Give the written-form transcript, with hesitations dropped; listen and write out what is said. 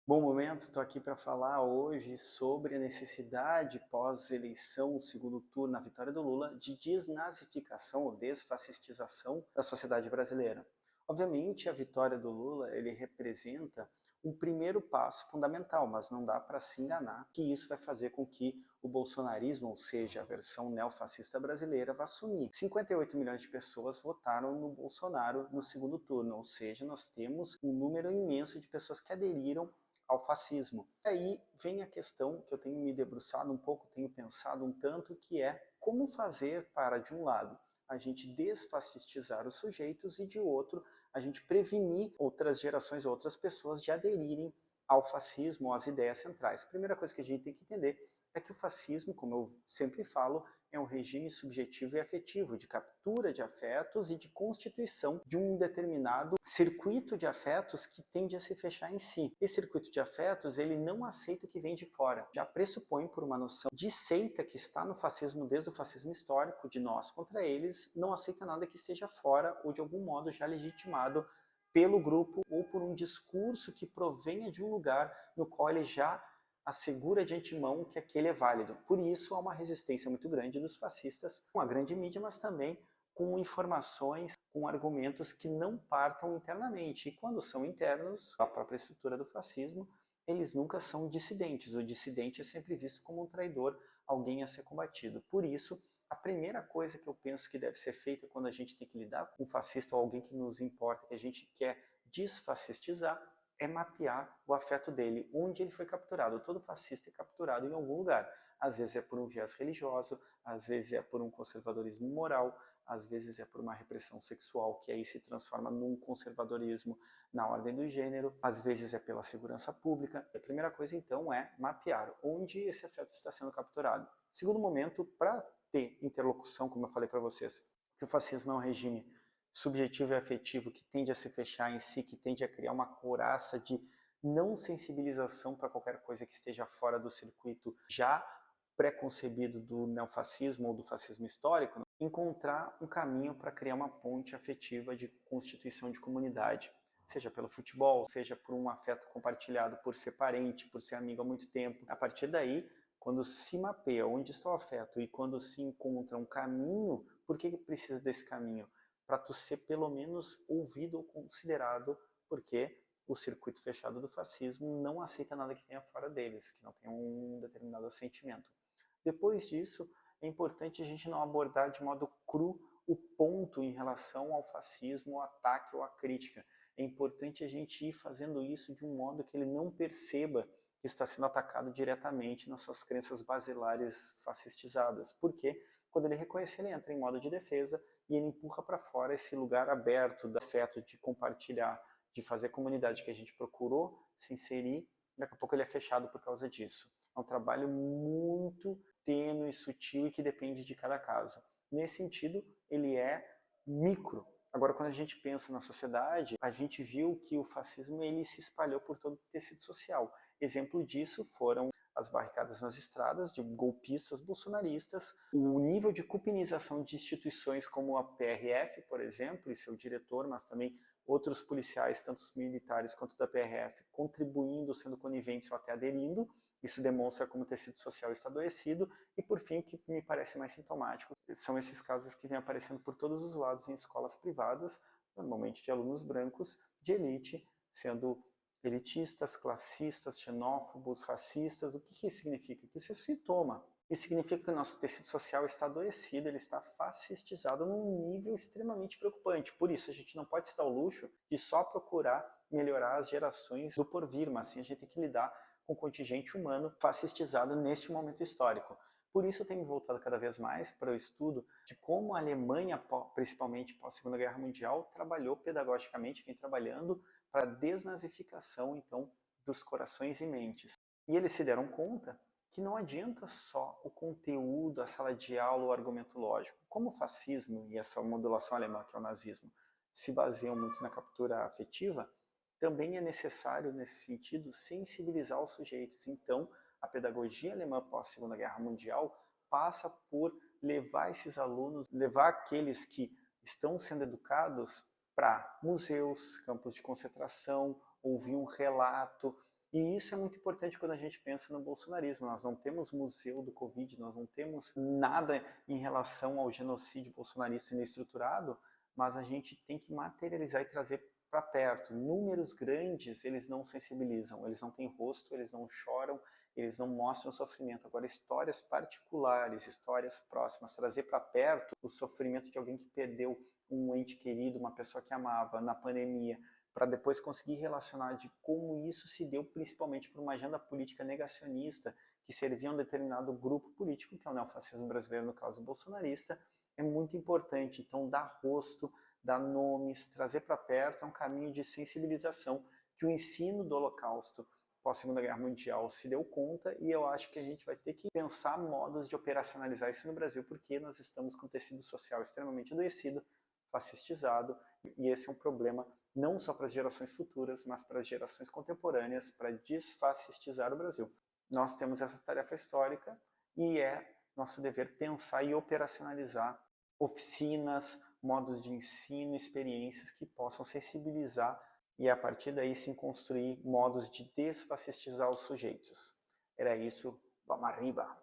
Bom momento, estou aqui para falar hoje sobre a necessidade pós-eleição, segundo turno, a vitória do Lula, de desnazificação ou desfascistização da sociedade brasileira. Obviamente, a vitória do Lula ele representa um primeiro passo fundamental, mas não dá para se enganar que isso vai fazer com que o bolsonarismo, ou seja, a versão neofascista brasileira, vá sumir. 58 milhões de pessoas votaram no Bolsonaro no segundo turno, ou seja, nós temos um número imenso de pessoas que aderiram ao fascismo. E aí vem a questão que eu tenho me debruçado um pouco, tenho pensado um tanto, que é como fazer para, de um lado, a gente desfascistizar os sujeitos e, de outro, a gente prevenir outras gerações, outras pessoas de aderirem ao fascismo, às ideias centrais. A primeira coisa que a gente tem que entender é que o fascismo, como eu sempre falo, é um regime subjetivo e afetivo, de captura de afetos e de constituição de um determinado circuito de afetos que tende a se fechar em si. Esse circuito de afetos, ele não aceita o que vem de fora. Já pressupõe por uma noção de seita que está no fascismo desde o fascismo histórico, de nós contra eles, não aceita nada que esteja fora ou de algum modo já legitimado pelo grupo ou por um discurso que provenha de um lugar no qual ele já assegura de antemão que aquele é válido. Por isso, há uma resistência muito grande dos fascistas com a grande mídia, mas também com informações, com argumentos que não partam internamente. E quando são internos, a própria estrutura do fascismo, eles nunca são dissidentes. O dissidente é sempre visto como um traidor, alguém a ser combatido. Por isso, a primeira coisa que eu penso que deve ser feita quando a gente tem que lidar com um fascista ou alguém que nos importa, que a gente quer desfascistizar, é mapear o afeto dele, onde ele foi capturado. Todo fascista é capturado em algum lugar. Às vezes é por um viés religioso, às vezes é por um conservadorismo moral, às vezes é por uma repressão sexual, que aí se transforma num conservadorismo na ordem do gênero, às vezes é pela segurança pública. A primeira coisa, então, é mapear onde esse afeto está sendo capturado. Segundo momento, para ter interlocução, como eu falei para vocês, que o fascismo é um regime subjetivo e afetivo que tende a se fechar em si, que tende a criar uma couraça de não sensibilização para qualquer coisa que esteja fora do circuito já pré-concebido do neofascismo ou do fascismo histórico, encontrar um caminho para criar uma ponte afetiva de constituição de comunidade, seja pelo futebol, seja por um afeto compartilhado por ser parente, por ser amigo há muito tempo. A partir daí, quando se mapeia onde está o afeto e quando se encontra um caminho, por que precisa desse caminho? Para tu ser pelo menos ouvido ou considerado, porque o circuito fechado do fascismo não aceita nada que venha fora deles, que não tenha um determinado sentimento. Depois disso, é importante a gente não abordar de modo cru o ponto em relação ao fascismo, o ataque ou a crítica. É importante a gente ir fazendo isso de um modo que ele não perceba que está sendo atacado diretamente nas suas crenças basilares fascistizadas. Porque quando ele reconhece, ele entra em modo de defesa e ele empurra para fora esse lugar aberto do afeto, de compartilhar, de fazer comunidade que a gente procurou se inserir, daqui a pouco ele é fechado por causa disso. É um trabalho muito tênue, sutil e que depende de cada caso. Nesse sentido, ele é micro. Agora, quando a gente pensa na sociedade, a gente viu que o fascismo ele se espalhou por todo o tecido social. Exemplo disso foram as barricadas nas estradas de golpistas bolsonaristas, o nível de cupinização de instituições como a PRF, por exemplo, e seu diretor, mas também outros policiais, tanto os militares quanto da PRF, contribuindo, sendo coniventes ou até aderindo. Isso demonstra como o tecido social está adoecido. E, por fim, o que me parece mais sintomático são esses casos que vêm aparecendo por todos os lados em escolas privadas, normalmente de alunos brancos, de elite, sendo elitistas, classistas, xenófobos, racistas. O que isso significa? Que isso é sintoma. Isso significa que o nosso tecido social está adoecido, ele está fascistizado num nível extremamente preocupante. Por isso, a gente não pode se dar ao luxo de só procurar melhorar as gerações do porvir, mas sim a gente tem que lidar com o contingente humano fascistizado neste momento histórico. Por isso eu tenho me voltado cada vez mais para o estudo de como a Alemanha, principalmente pós Segunda Guerra Mundial, trabalhou pedagogicamente, vem trabalhando para a desnazificação, então, dos corações e mentes. E eles se deram conta que não adianta só o conteúdo, a sala de aula, o argumento lógico. Como o fascismo e a sua modulação alemã, que é o nazismo, se baseiam muito na captura afetiva, também é necessário, nesse sentido, sensibilizar os sujeitos. Então, a pedagogia alemã pós-Segunda Guerra Mundial passa por levar esses alunos, levar aqueles que estão sendo educados para museus, campos de concentração, ouvir um relato, E isso é muito importante quando a gente pensa no bolsonarismo. Nós não temos museu do Covid, nós não temos nada em relação ao genocídio bolsonarista ainda estruturado, mas a gente tem que materializar e trazer para perto. Números grandes, eles não sensibilizam, eles não têm rosto, eles não choram, eles não mostram sofrimento. Agora, histórias particulares, histórias próximas, trazer para perto o sofrimento de alguém que perdeu um ente querido, uma pessoa que amava na pandemia, para depois conseguir relacionar de como isso se deu principalmente por uma agenda política negacionista que servia a um determinado grupo político, que é o neofascismo brasileiro, no caso bolsonarista, é muito importante. Então, dar rosto, dar nomes, trazer para perto é um caminho de sensibilização que o ensino do Holocausto pós-Segunda Guerra Mundial se deu conta, e eu acho que a gente vai ter que pensar modos de operacionalizar isso no Brasil, porque nós estamos com um tecido social extremamente adoecido, fascistizado, e esse é um problema não só para as gerações futuras, mas para as gerações contemporâneas, para desfascistizar o Brasil. Nós temos essa tarefa histórica e é nosso dever pensar e operacionalizar oficinas, modos de ensino, experiências que possam sensibilizar e a partir daí sim construir modos de desfascistizar os sujeitos. Era isso, vamos arriba!